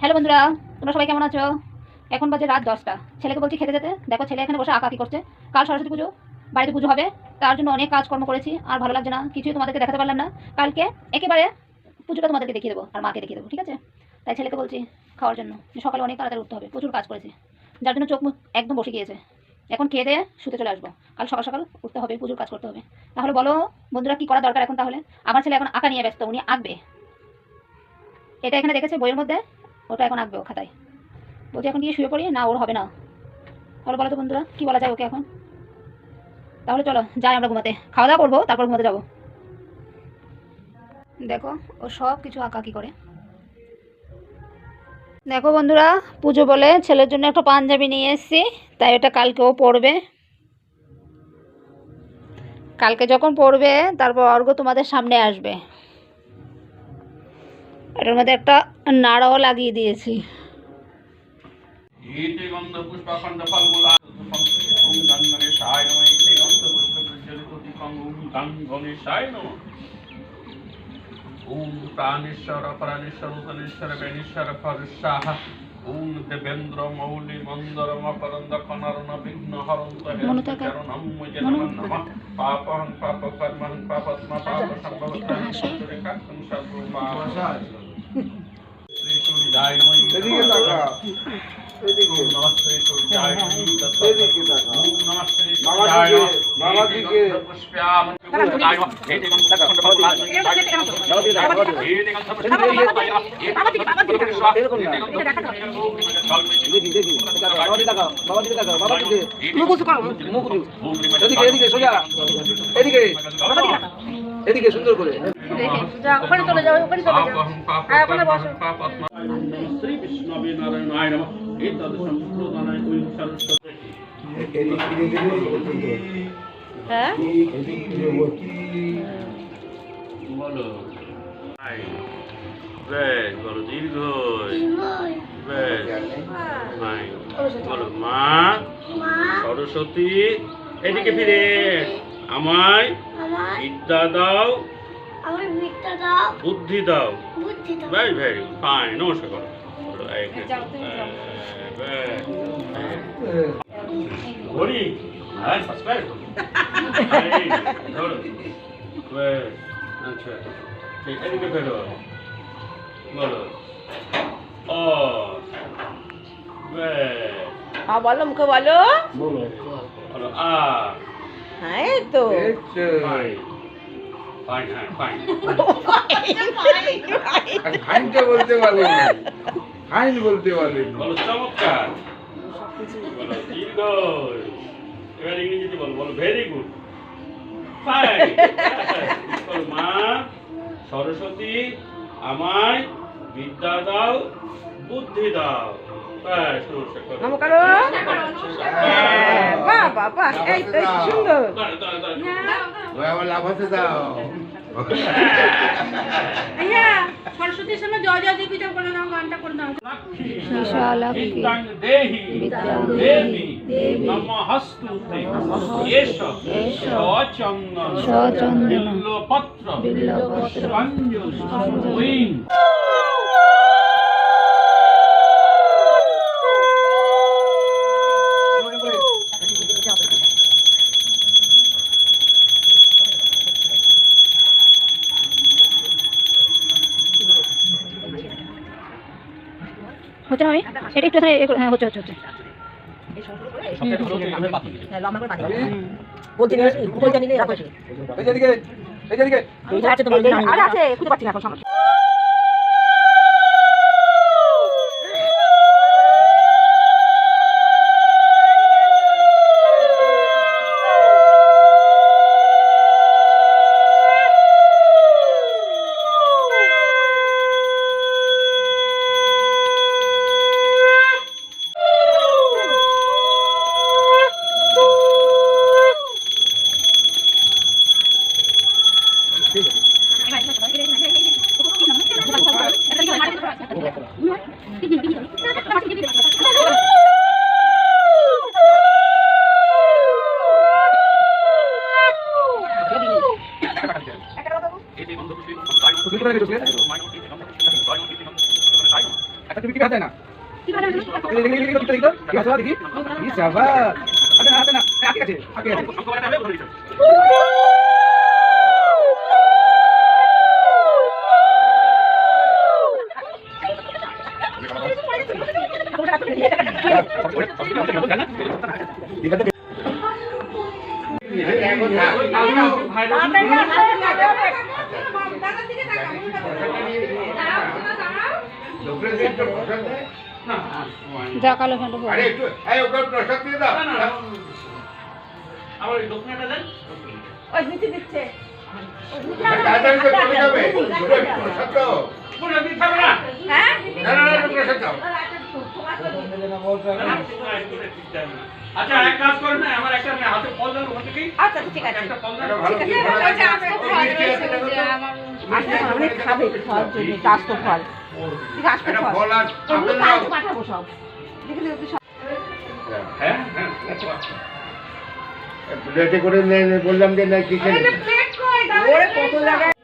Hello বন্ধুরা, তোমরা সবাই কেমন আছো? এখন বাজে রাত 10টা। ছেলেকে বলছি খেতে যেতে, দেখো ছেলে এখানে বসে আঁকাআঁকি করছে। কাল সরস্বতী পুজো, বাড়িতে পুজো হবে, তার জন্য অনেক কাজকর্ম করেছি, আর ভালো লাগছে না, কিছুই তোমাদেরকে দেখাতে পারলাম না। কালকে একেবারে পুজোটা তোমাদেরকে দেখিয়ে দেবো আর মাকে দেখিয়ে দেবো, ঠিক আছে? তাই ছেলেকে বলছি খাওয়ার জন্য, যে সকালে অনেক তাড়াতাড়ি উঠতে হবে, প্রচুর কাজ করেছি, যার জন্য চোখ মুখ একদম বসে গিয়েছে। এখন খেয়ে দিয়ে শুতে চলে আসবো, কাল সকাল সকাল উঠতে হবে, পুজোর কাজ করতে হবে। তাহলে বলো বন্ধুরা, কি করা দরকার এখন? তাহলে আমার ছেলে এখন আঁকা নিয়ে ব্যস্ত, উনি আঁকবে। এটা এখানে দেখেছে বইয়ের মধ্যে, ওটা এখন আঁকবে ও খাতায়। বলছি এখন গিয়ে শুয়ে পড়ি, না ওর হবে না। তাহলে বলো তো বন্ধুরা, কি বলা যায় ওকে এখন? তাহলে চলো যাই আমরা ঘুমাতে, খাওয়া দাওয়া করবো, তারপর ঘুমাতে যাবো। দেখো ও সব কিছু আঁকাআঁকি করে। দেখো বন্ধুরা, পুজো বলে ছেলের জন্য একটা পাঞ্জাবি নিয়ে এসেছি, তাই ওটা কালকেও পরবে। কালকে যখন পরবে তারপর অর্ঘ তোমাদের সামনে আসবে। এটার মধ্যে একটা নাড়াও লাগিয়ে দিয়েছি। ওম প্রাণেশ্বর প্রাণেশ্বর উতনেশ্বর বেনেশ্বর ফরসাহ ওম দেবেন্দ্র মৌলি মন্দর মকরন্দ কনরণ বিঘ্ন হরন্ত হেরণম নমঃ পাপহং পাপ কর্মহং পাপত্মা পাপ সম্ভবতং সর্বরেখাং সর্বমা শ্রী সূর্য জয় নমঃ। এদিকে লাগা, এদিকে নমস্তে সূর্য জয় নমঃ। এদিকে লাগা, ওম নমস্তে সূর্য জয় নমঃ। বাবা দিকে পুষ্পয়াম জয় নমঃ। এদিকে লাগা এদিকে সুন্দর করে ওখানে চলে যাও, ওখানে চলে যাও, হ্যাঁ ওখানে বসো। শ্রী বিষ্ণবে নারায়ণায় নমঃ। এতদ সম্প্রদানায় ওই সরস্বতী হ্যাঁ বলো বেশ, বলো দীর্ঘ বেশ, বলো মা সরস্বতী এদিকে ফিরে আমায় বিদ্যা দাও, বুদ্ধি দাও। ভেরি ভেরি ফাইন, নমস্কার করো। ঘড়ি হ্যাঁ সাবস্ক্রাইব ধরো বেশ, আচ্ছা ঠিক, এদিকে ফেরো বলো ও বেশ, বলো মুখে বলো বলো আ হ্যাঁ এই তো ফাইন ফাইন হ্যাঁ ফাইন হাইনটা বলতে পারলেন না, হাইন বলতে পারলেন না। বলো চমৎকার, বলো দীর্ঘ, এবার ইংরেজিতে বলো, বলো ভেরি গুড ফাইন। বলো মা সরস্বতী আমায় বিদ্যা দাও, বুদ্ধি দাও। ব্যাস, নমস্কার করো। নমো করো বাহ বাবা, এই তো সুন্দর। দাঁড়াও, দাঁড়াও, দাঁড়াও। ওই আমার লাফাতে দাও। সরস্বতীর সামনে জয় জয় দেবী জয় করে দাও, গানটা করে দাও। বিশালাক্ষী বিদ্যাং দেহি বিদ্যাং দেবী দেবী নমঃস্তুতে নমঃ এষ সচন্দন সচন্দন বিল্লপত্র বিল্লপত্র পুষ্পাঞ্জলি ওইং। হচ্ছে না? আমি এটা একটু এখানে, হ্যাঁ হচ্ছে হচ্ছে হচ্ছে। আছে খুঁজে পাচ্ছি না এখন সামনে। একটা তুমি কি হাতে না দেখি তো কি হাতে দেখি কি শাবাশ হাতে না আগে আছে যা কালো ফ্যান্টা আরে একটু এই ওকে প্রসাদ দিয়ে দাও আমার দক্ষিণাটা দেন ওই নিচে দিচ্ছে তাড়াতাড়ি তো চলে যাবে প্রসাদ দাও পুরো দিতে হবে না হ্যাঁ না প্রসাদ দাও আচ্ছা এক কাজ করেন না আমার একটা আমি হাতে ফল দেন ওখান থেকেই আচ্ছা ঠিক আছে একটা ফল দেন এটা ভালো কি ভালো ওই যে আস্ত ফল রয়েছে, ওই যে আমার আস্ত ফল অনেক খাবে ফল জন্য আস্ত ফল ঠিক আছে আস্ত এটা ফল ফল আর এগুলো আপেল দাও কালকে পাঠাবো সব দেখি দেখি সব হ্যাঁ প্লেটে করে বললাম যে না কিচেন প্লেট কই দাও ওরে কত জায়গায়